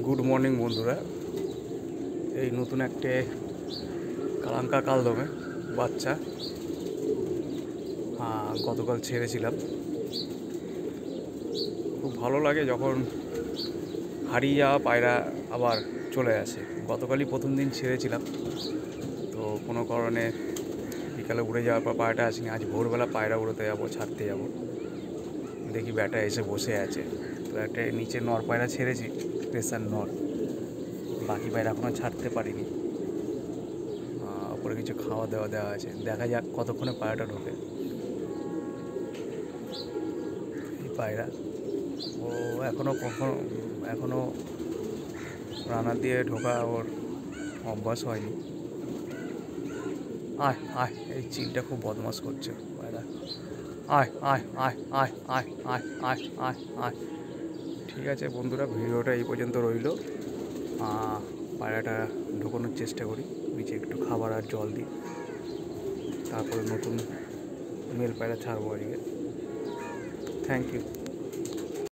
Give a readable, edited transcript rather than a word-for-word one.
Good morning বন্ধুরা। এই নতুন একটা কালাঙ্কা কালদমে বাচ্চা গতকাল ছেড়েছিলাম। খুব ভালো লাগে যখন হারিয়ে যাওয়া পায়রা আবার চলে আসে। গতকালই প্রথম দিন ছেড়েছিলাম, তো কোনো কারণে বিকালে উড়ে যাওয়ার পর পায়রাটা আসেনি। আজ ভোরবেলা পায়রা উড়োতে যাবো, ছাড়তে যাবো, দেখি ব্যাটা এসে বসে আছে। তো একটা নিচে নর পায়রা ছেড়েছি, প্রেসার নর। বাকি পায়রা এখনও ছাড়তে পারিনি। ওপরে কিছু খাওয়া দাওয়া দেওয়া আছে, দেখা যাক কতক্ষণে পায়রাটা ঢোকে। এই পায়রা ও এখনও রান্না দিয়ে ঢোকা ওর অভ্যাস হয়নি। আয় আয়, এই চিলটা খুব বদমাশ করছে পায়রা। আয় আয় আয় আয় আয় আয় আয় আয় আয়। ঠিক আছে বন্ধুরা, ভিডিওটা এই পর্যন্ত রইল। পায়রাটা ঢোকানোর চেষ্টা করি, নিচে একটু খাবার আর জল দিই, তারপরে নতুন মেল পায়রা ছাড়বো আজকে। Thank you.